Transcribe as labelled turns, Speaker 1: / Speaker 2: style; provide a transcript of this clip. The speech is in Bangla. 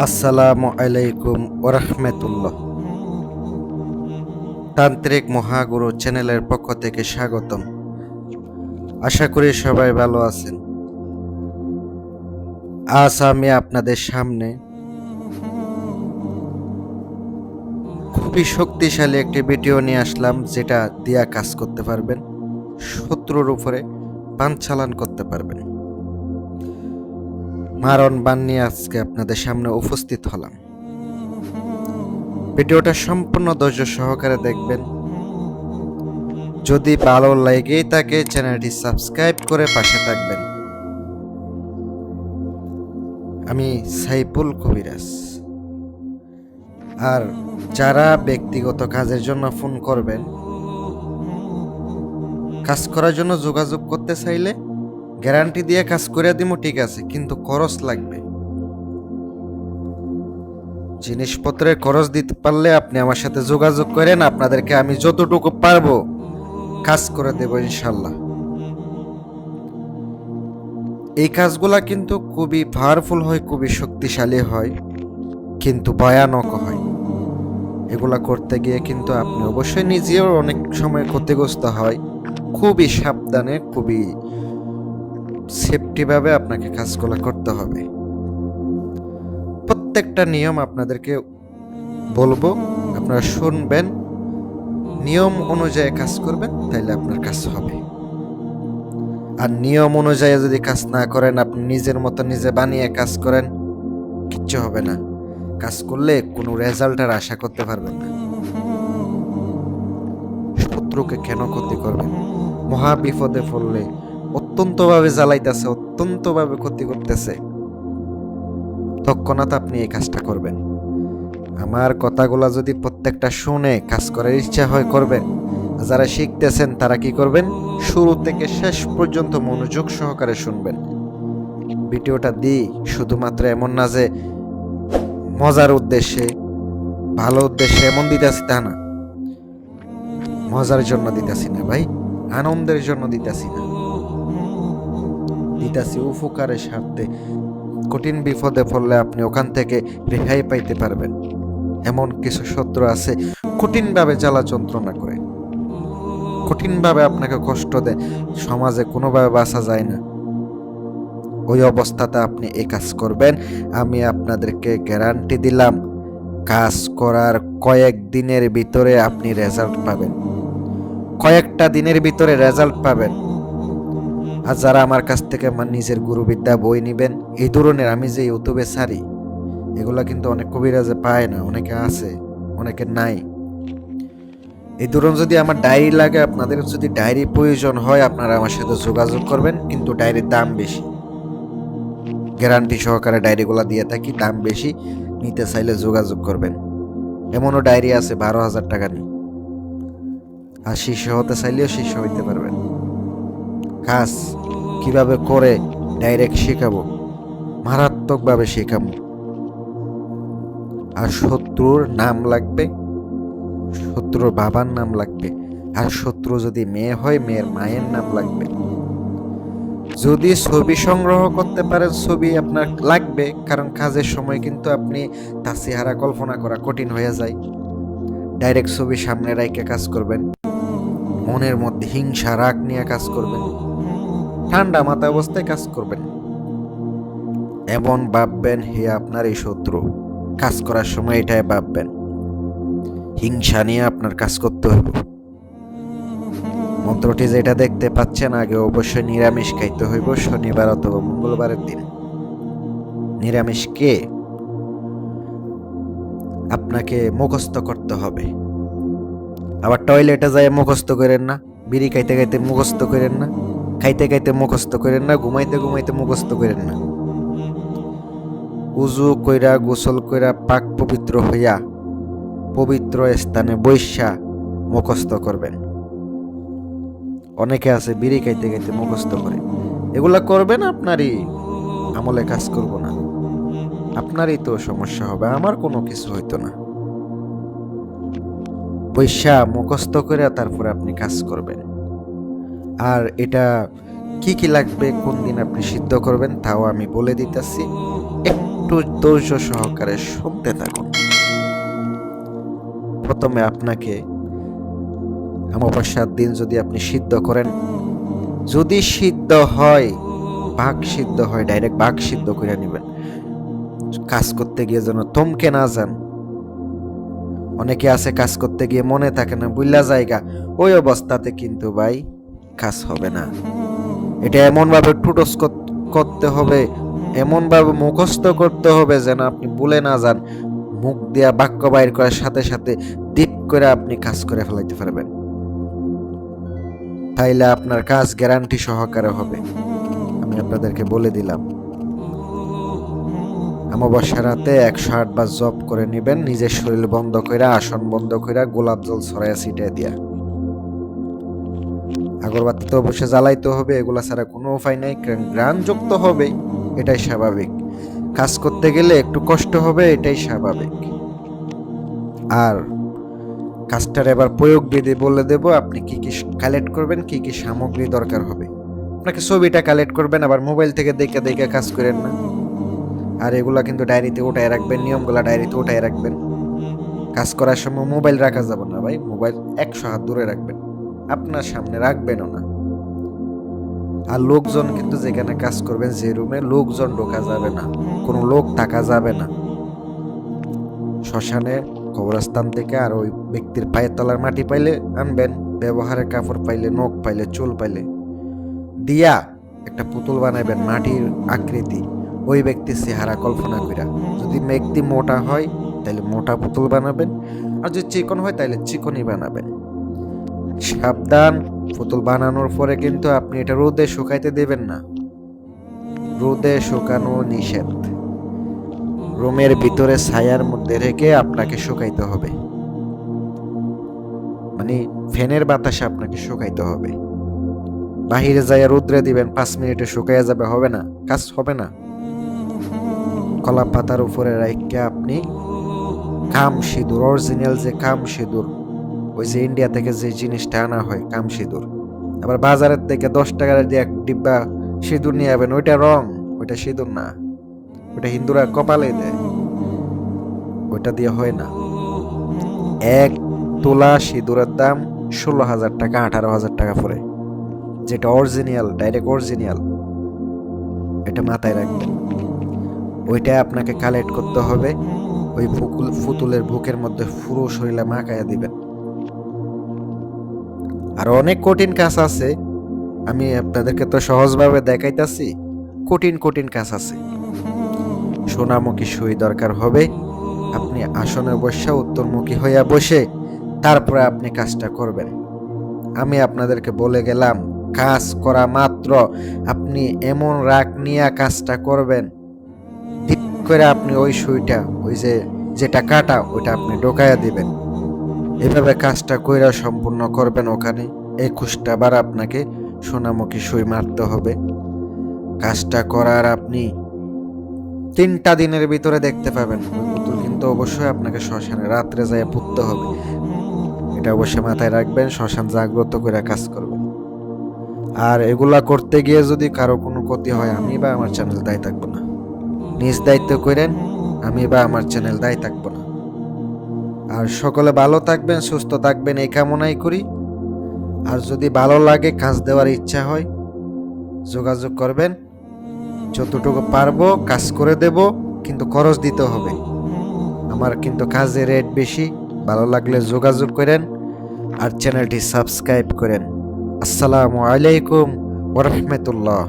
Speaker 1: আসসালামু আলাইকুম ওরহমতুল্লাহ। তান্ত্রিক মহাগুরু চ্যানেলের পক্ষ থেকে স্বাগতম। আশা করি সবাই ভালো আছেন। আজ আমি আপনাদের সামনে খুবই শক্তিশালী একটি ভিডিও নিয়ে আসলাম, যেটা দিয়া কাজ করতে পারবেন, শত্রুর উপরে বান চালান করতে পারবেন। মারণ বান নিয়ে আজকে আপনাদের সামনে উপস্থিত হলাম। ভিডিওটা সম্পূর্ণ ধৈর্য সহকারে দেখবেন। যদি ভালো লেগেই থাকে চ্যানেলটি সাবস্ক্রাইব করে পাশে থাকবেন। আমি সাইফুল কবিরাজ। আর যারা ব্যক্তিগত কাজের জন্য ফোন করবেন, কাজ করার জন্য যোগাযোগ করতে চাইলে গ্যারান্টি দিয়ে কাজ করে দিব, ঠিক আছে, কিন্তু খরচ লাগবে। জিনিসপত্রের খরচ দিতে পারলে আপনি আমার সাথে যোগাযোগ করেন, আপনাদেরকে আমি যতটুকু পারবো কাজ করে দেব ইনশাল্লাহ। এই কাজগুলা কিন্তু খুবই পাওয়ারফুল হয়, খুবই শক্তিশালী হয়, কিন্তু ভয়ানক হয়। এগুলা করতে গিয়ে কিন্তু আপনি অবশ্যই নিজেও অনেক সময় ক্ষতিগ্রস্ত হয়। খুবই সাবধানে, খুবই সেফটিভাবে আপনাকে কাজগুলো করতে হবে। প্রত্যেকটা নিয়ম আপনাদেরকে বলবো, আপনারা শুনবেন, নিয়ম অনুযায়ী কাজ করবেন, তাইলে আপনার কাজ হবে। আর নিয়ম অনুযায়ী যদি কাজ না করেন, আপনি নিজের মতো নিজে বানিয়ে কাজ করেন, কিচ্ছু হবে না। কাজ করলে কোনো রেজাল্টের আশা করতে পারবেন না। শত্রুকে কেন ক্ষতি করবেন? মহা বিপদে পড়লে অত্যন্তভাবে জ্বালাইতেছে, অত্যন্তভাবে ক্ষতি করতেছে, তৎক্ষণাৎ আপনি এই কাজটা করবেন। আমার কথাগুলো যদি প্রত্যেকটা শুনে কাজ করার ইচ্ছা হয় করবেন। যারা শিখতেছেন তারা কি করবেন, শুরু থেকে শেষ পর্যন্ত মনোযোগ সহকারে শুনবেন। ভিডিওটা দিই শুধুমাত্র এমন না যে মজার উদ্দেশ্যে, ভালো উদ্দেশ্যে এমন দিতেছি তা না। মজার জন্য দিতেছি না ভাই, আনন্দের জন্য দিতেছি না, দিতেছি উপকারের স্বার্থে। কঠিন বিপদে পড়লে আপনি ওখান থেকে রেহাই পাইতে পারবেন। এমন কিছু শত্রু আছে কঠিনভাবে জ্বালা যন্ত্রণা করে, কঠিনভাবে আপনাকে কষ্ট দেয়, সমাজে কোনোভাবে বাঁচা যায় না। ওই অবস্থাতে আপনি এই কাজ করবেন, আমি আপনাদেরকে গ্যারান্টি দিলাম, কাজ করার কয়েক দিনের ভিতরে আপনি রেজাল্ট পাবেন, কয়েকটা দিনের ভিতরে রেজাল্ট পাবেন। আর যারা আমার কাছ থেকে আমার নিজের গুরুবিদ্যা বই নেবেন, এই ধরনের আমি যে ইউটিউবে ছাড়ি, এগুলা কিন্তু অনেক কবিরাজে পায় না, অনেকে আছে, অনেকে নাই। এই ধরুন যদি আমার ডায়েরি লাগে, আপনাদের যদি ডায়েরি প্রয়োজন হয়, আপনারা আমার সাথে যোগাযোগ করবেন, কিন্তু ডায়েরির দাম বেশি। গ্যারান্টি সহকারে ডায়েরিগুলো দিয়ে থাকি, দাম বেশি। নিতে চাইলে যোগাযোগ করবেন। এমনও ডায়েরি আছে 12,000 টাকা নিয়ে। আর শিষ্য হতে চাইলেও শিষ্য হইতে পারবেন। কাজ কিভাবে করে ডাইরেক্ট শেখাবো, মারাত্মকভাবে শেখাবো। আর শত্রুর নাম লাগবে, শত্রুর বাবার নাম লাগবে, আর শত্রু যদি মেয়ে হয় মেয়ের মায়ের নাম লাগবে। যদি ছবি সংগ্রহ করতে পারেন, ছবি আপনার লাগবে, কারণ কাজের সময় কিন্তু আপনি তার চেহারা কল্পনা করা কঠিন হয়ে যায়। ডাইরেক্ট ছবি সামনে রাইখে কাজ করবেন, মনের মধ্যে হিংসা রাগ নিয়ে কাজ করবেন, ঠান্ডা মাথা অবস্থায় কাজ করবেন। এমন ভাববেন হে আপনার এই শত্রু, কাজ করার সময় এটাই ভাববেন, হিংসা নিয়ে আপনার কাজ করতে হবে। মন্ত্রটি যেটা দেখতে পাচ্ছেন, আগে অবশ্যই নিরামিষ খাইতে হইব শনিবার অথবা মঙ্গলবারের দিন। নিরামিষ কে আপনাকে মুখস্থ করতে হবে। আবার টয়লেটে যায় মুখস্থ করেন না, বিড়ি খাইতে খাইতে মুখস্থ করেন না, খাইতে খাইতে মুখস্থ করেন না, ঘুমাইতে ঘুমাইতে মুখস্থ করেন না। উজু কইরা গোসল কইরা পাক পবিত্র হইয়া পবিত্র স্থানে বৈশা মুখস্থ করবেন। অনেকে আছে বিড়ি খাইতে খাইতে মুখস্থ করে, এগুলা করবেন, আপনারই আমলে কাজ করব না, আপনারই তো সমস্যা হবে, আমার কোনো কিছু হইতো না। বৈশা মুখস্থ করে তারপরে আপনি কাজ করবেন। আর এটা কি কি লাগবে, কোন দিন আপনি সিদ্ধ করবেন, তাও আমি বলে দিতেছি। একটু ধৈর্য সহকারে শুনতে থাকুন। প্রথমে আপনাকে অমাবস্যার দিন যদি আপনি সিদ্ধ করেন, যদি সিদ্ধ হয়, ভাগ সিদ্ধ হয়, ডাইরেক্ট ভাগ সিদ্ধ করে নেবেন। কাজ করতে গিয়ে যেন থমকে না যান। অনেকে আছে কাজ করতে গিয়ে মনে থাকে না, বুইলা জায়গা, ওই অবস্থাতে কিন্তু ভাই কাজ হবে না। এটা এমন ভাবে টুটস করতে হবে, এমন ভাবে মুখস্থ করতে হবে যেন আপনি ভুলে না যান। মুখ দিয়া বাক্য বাইর করার সাথে সাথে ডিপ করে আপনি কাজ করে ফেলাইতে পারবেন। তাইলে আপনার কাজ গ্যারান্টি সহকারে হবে। আমি আপনাদেরকে বলে দিলাম, অমাবস্যা রাতে 108 বার জপ করে নেবেন, নিজের শরীর বন্ধ কইরা, আসন বন্ধ কইরা, গোলাপ জল ছড়াইয়া ছিটিয়ে দিয়া। আগরবাতি তো অবশ্যই জ্বালাইতে হবে, এগুলা ছাড়া কোনো উপায় নাই, ঘ্রাণযুক্ত হবে, এটাই স্বাভাবিক। কাজ করতে গেলে একটু কষ্ট হবে, এটাই স্বাভাবিক। আর কাজটার এবার প্রয়োগ বিধি বলে দেব, আপনি কি কি কালেক্ট করবেন, কি কি সামগ্রী দরকার হবে। আপনাকে ছবিটা কালেক্ট করবেন, আবার মোবাইল থেকে দেখে দেখে কাজ করেন না। আর এগুলা কিন্তু ডায়েরিতে উঠায় রাখবেন, নিয়মগুলা ডায়েরিতে উঠায় রাখবেন। কাজ করার সময় মোবাইল রাখা যাবে না ভাই, মোবাইল 100 হাত দূরে রাখবেন, আপনার সামনে রাখবেনও না। আর লোকজন কিন্তু যেখানে কাজ করবেন, যে রুমে, লোকজন ঢোকা যাবে না, কোনো লোক থাকা যাবে না। শ্মশানে কবরস্থান থেকে আর ওই ব্যক্তির পায়ের তলার মাটি পাইলে আনবেন, ব্যবহারের কাপড় পাইলে, নখ পাইলে, চুল পাইলে দিয়া একটা পুতুল বানাবেন মাটির আকৃতি, ওই ব্যক্তির চেহারা কল্পনা কইরা। যদি ব্যক্তি মোটা হয় তাহলে মোটা পুতুল বানাবেন, আর যদি চিকন হয় তাহলে চিকনই বানাবেন। সাবধান, পুতুল বানানোর পরে কিন্তু আপনি এটা রোদে শুকাইতে দেবেন না। রোদে শুকানো নিষেধ। রুমের ভিতরে ছায়ার মধ্যে রেখে আপনাকে শুকাইতে হবে, মানে ফ্যানের বাতাসে আপনাকে শুকাইতে হবে। বাহিরে যাইয়া রোদ্রে দিবেন, 5 মিনিটে শুকাইয়া যাবে, হবে না, কাজ হবে না। কলা পাতার উপরে রাখতে আপনি কাম সিঁদুর, অরিজিনাল যে কাম সিঁদুর, ওই যে ইন্ডিয়া থেকে যে জিনিসটা আনা হয় কাম সিঁদুর, আবার বাজারের থেকে 10 টাকার দিয়ে এক ডিব্বা সিঁদুর নিয়ে যাবেন, ওইটা রং, ওইটা সিঁদুর না, ওইটা হিন্দুরা কপালে দেয়, ওইটা দিয়ে হয় না। 1 তোলা সিঁদুরের দাম 16,000 টাকা, 18,000 টাকা পড়ে, যেটা অরিজিনাল, ডাইরেক্ট অরিজিনাল, এটা মাথায় রাখবেন। ওইটা আপনাকে কালেক্ট করতে হবে, ওই পুতুলের বুকের মধ্যে পুরো শরীরে মাখাইয়া দিবেন। আর অনেক কঠিন কাজ আছে, আমি আপনাদেরকে তো সহজভাবে দেখাইতাছি, কঠিন কঠিন কাজ আছে। সোনামুখী সুই দরকার হবে, আপনি আসনে বসে উত্তরমুখী হইয়া বসে তারপরে আপনি কাজটা করবেন। আমি আপনাদেরকে বলে গেলাম, কাজ করা মাত্র আপনি এমন রাগ নিয়ে কাজটা করবেন, ঠিক করে আপনি ওই সুইটা, ওই যে যেটা কাটা, ওইটা আপনি ঢোকাইয়া দিবেন। এভাবে কাজটা কইরা সম্পূর্ণ করবেন। ওখানে 21টা বার আপনাকে সোনামুখী সুই মারতে হবে। কাজটা করার আপনি 3টা দিনের ভিতরে দেখতে পাবেন। ওই পুতুল কিন্তু অবশ্যই আপনাকে শ্মশানে রাত্রে যায় পুঁততে হবে, এটা অবশ্যই মাথায় রাখবেন। শ্মশান জাগ্রত করে কাজ করবেন। আর এগুলা করতে গিয়ে যদি কারো কোনো ক্ষতি হয়, আমি বা আমার চ্যানেল দায়ী থাকবো না। নিজ দায়িত্ব করেন, আমি বা আমার চ্যানেল দায়ী থাকবো না। আর সকলে ভালো থাকবেন, সুস্থ থাকবেন, এই কামনাই করি। আর যদি ভালো লাগে, কাজ দেওয়ার ইচ্ছা হয়, যোগাযোগ করবেন। যতটুকু পারবো কাজ করে দেব, কিন্তু খরচ দিতে হবে। আমার কিন্তু কাজের রেট বেশি। ভালো লাগলে যোগাযোগ করেন আর চ্যানেলটি সাবস্ক্রাইব করেন। আসসালামু আলাইকুম ওয়া রাহমাতুল্লাহ।